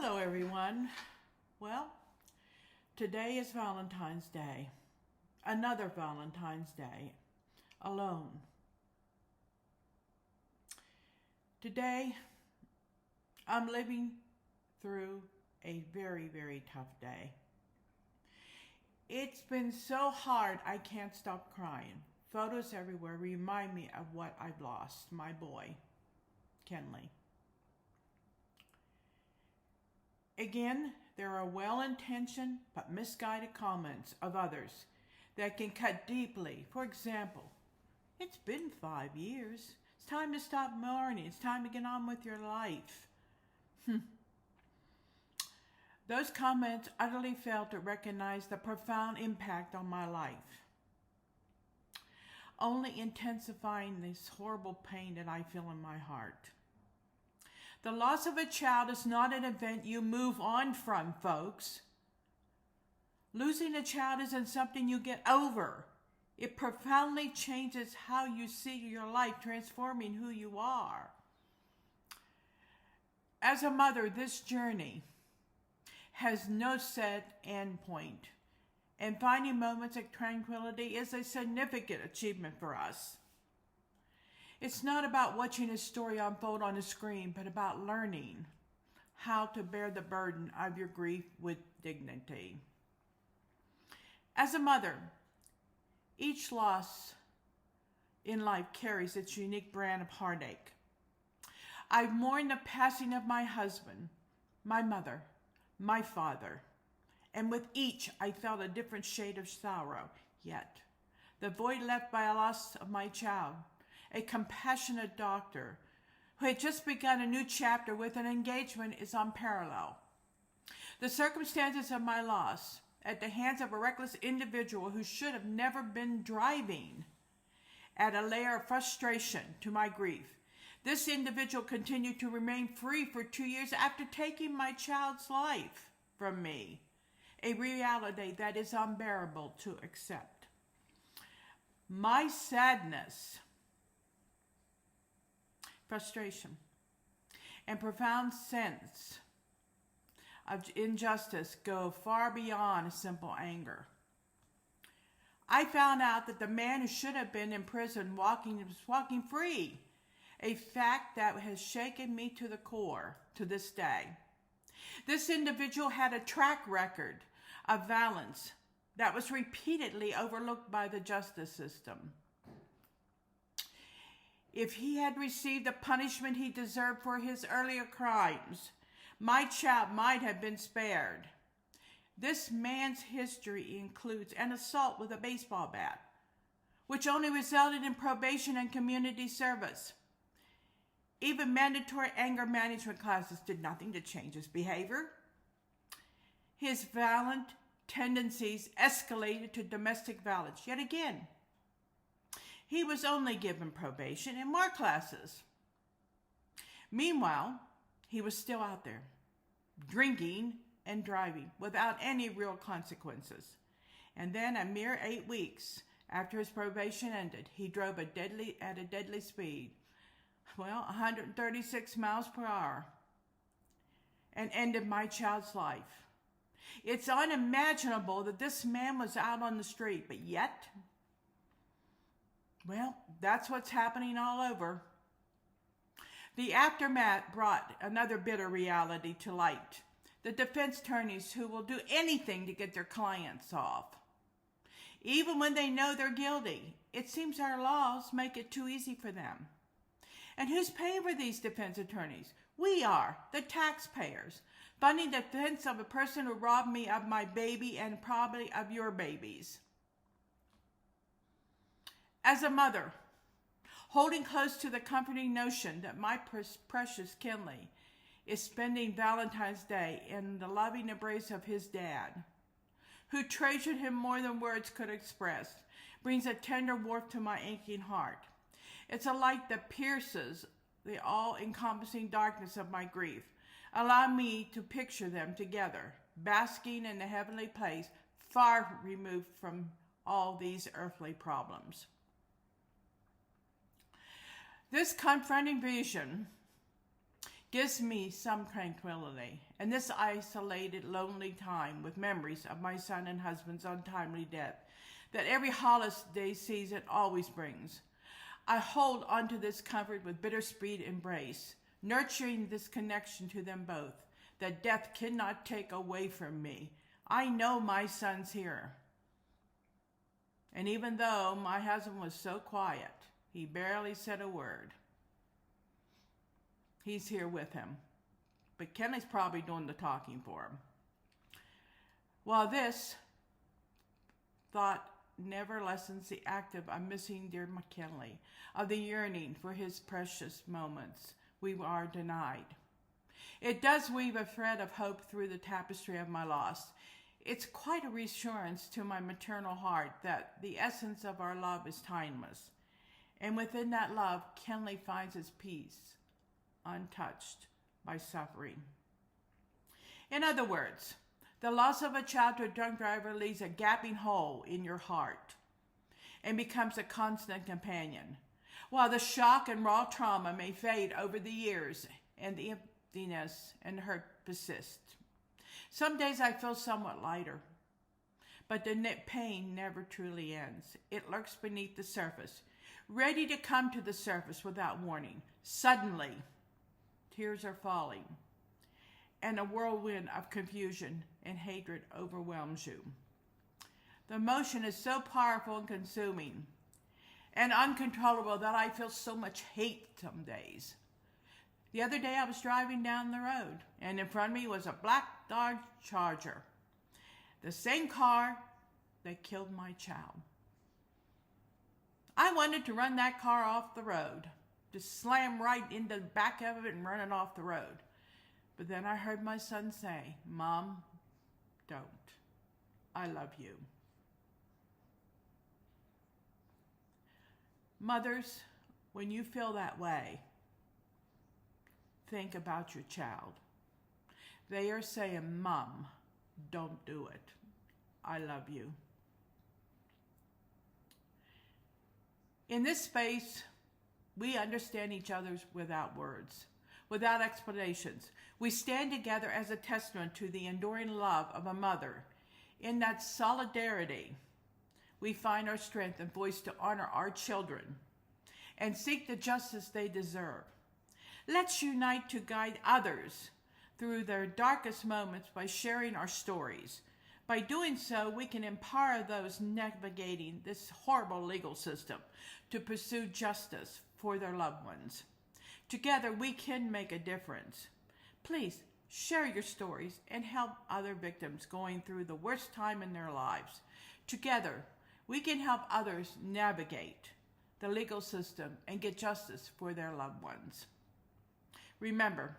Hello, everyone. Well, today is Valentine's Day. Another Valentine's Day. Alone. Today, I'm living through a very, very tough day. It's been so hard I can't stop crying. Photos everywhere remind me of what I've lost, my boy, Kenley. Again, there are well-intentioned but misguided comments of others that can cut deeply. For example, it's been 5 years. It's time to stop mourning. It's time to get on with your life. Those comments utterly fail to recognize the profound impact on my life, only intensifying this horrible pain that I feel in my heart. The loss of a child is not an event you move on from, folks. Losing a child isn't something you get over. It profoundly changes how you see your life, transforming who you are. As a mother, this journey has no set endpoint, and finding moments of tranquility is a significant achievement for us. It's not about watching a story unfold on a screen, but about learning how to bear the burden of your grief with dignity. As a mother, each loss in life carries its unique brand of heartache. I've mourned the passing of my husband, my mother, my father, and with each I felt a different shade of sorrow. Yet, the void left by a loss of my child, a compassionate doctor who had just begun a new chapter with an engagement, is unparalleled. The circumstances of my loss, at the hands of a reckless individual who should have never been driving, add a layer of frustration to my grief. This individual continued to remain free for 2 years after taking my child's life from me, a reality that is unbearable to accept. My sadness, frustration, and profound sense of injustice go far beyond a simple anger. I found out that the man who should have been in prison was walking free, a fact that has shaken me to the core to this day. This individual had a track record of violence that was repeatedly overlooked by the justice system. If he had received the punishment he deserved for his earlier crimes, my child might have been spared. This man's history includes an assault with a baseball bat, which only resulted in probation and community service. Even mandatory anger management classes did nothing to change his behavior. His violent tendencies escalated to domestic violence. Yet again, he was only given probation and more classes. Meanwhile, he was still out there, drinking and driving without any real consequences. And then a mere 8 weeks after his probation ended, he drove at a deadly speed, 136 miles per hour, and ended my child's life. It's unimaginable that this man was out on the street, but yet, that's what's happening all over. The aftermath brought another bitter reality to light. The defense attorneys who will do anything to get their clients off. Even when they know they're guilty, it seems our laws make it too easy for them. And who's paying for these defense attorneys? We are, the taxpayers, funding the defense of a person who robbed me of my baby and probably of your babies. As a mother, holding close to the comforting notion that my precious Kenley is spending Valentine's Day in the loving embrace of his dad, who treasured him more than words could express, brings a tender warmth to my aching heart. It's a light that pierces the all-encompassing darkness of my grief. Allow me to picture them together, basking in the heavenly place, far removed from all these earthly problems. This confronting vision gives me some tranquility. In this isolated, lonely time with memories of my son and husband's untimely death that every holiday season always brings, I hold onto this comfort with bittersweet embrace, nurturing this connection to them both that death cannot take away from me. I know my son's here. And even though my husband was so quiet, he barely said a word, he's here with him. But Kenley's probably doing the talking for him. While this thought never lessens the active of missing dear McKinley, of the yearning for his precious moments we are denied. It does weave a thread of hope through the tapestry of my loss. It's quite a reassurance to my maternal heart that the essence of our love is timeless. And within that love, Kenley finds his peace, untouched by suffering. In other words, the loss of a child to a drunk driver leaves a gaping hole in your heart and becomes a constant companion. While the shock and raw trauma may fade over the years and the emptiness and hurt persist. Some days I feel somewhat lighter, but the pain never truly ends. It lurks beneath the surface, ready to come to the surface without warning. Suddenly, tears are falling, and a whirlwind of confusion and hatred overwhelms you. The emotion is so powerful and consuming and uncontrollable that I feel so much hate some days. The other day I was driving down the road, and in front of me was a black Dodge Charger, the same car that killed my child. I wanted to run that car off the road, just slam right into the back of it and run it off the road. But then I heard my son say, "Mom, don't. I love you." Mothers, when you feel that way, think about your child. They are saying, "Mom, don't do it. I love you." In this space, we understand each other without words, without explanations. We stand together as a testament to the enduring love of a mother. In that solidarity, we find our strength and voice to honor our children and seek the justice they deserve. Let's unite to guide others through their darkest moments by sharing our stories. By doing so, we can empower those navigating this horrible legal system to pursue justice for their loved ones. Together, we can make a difference. Please share your stories and help other victims going through the worst time in their lives. Together, we can help others navigate the legal system and get justice for their loved ones. Remember,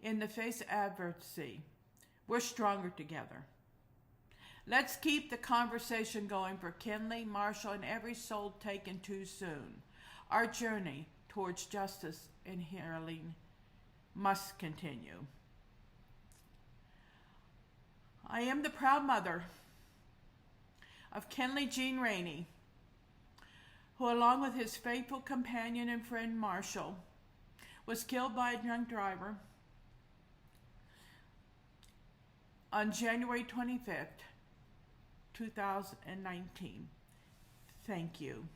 in the face of adversity, we're stronger together. Let's keep the conversation going for Kenley, Marshall, and every soul taken too soon. Our journey towards justice and healing must continue. I am the proud mother of Kenley Jean Rainey, who, along with his faithful companion and friend Marshall, was killed by a drunk driver on January 25th, 2019. Thank you.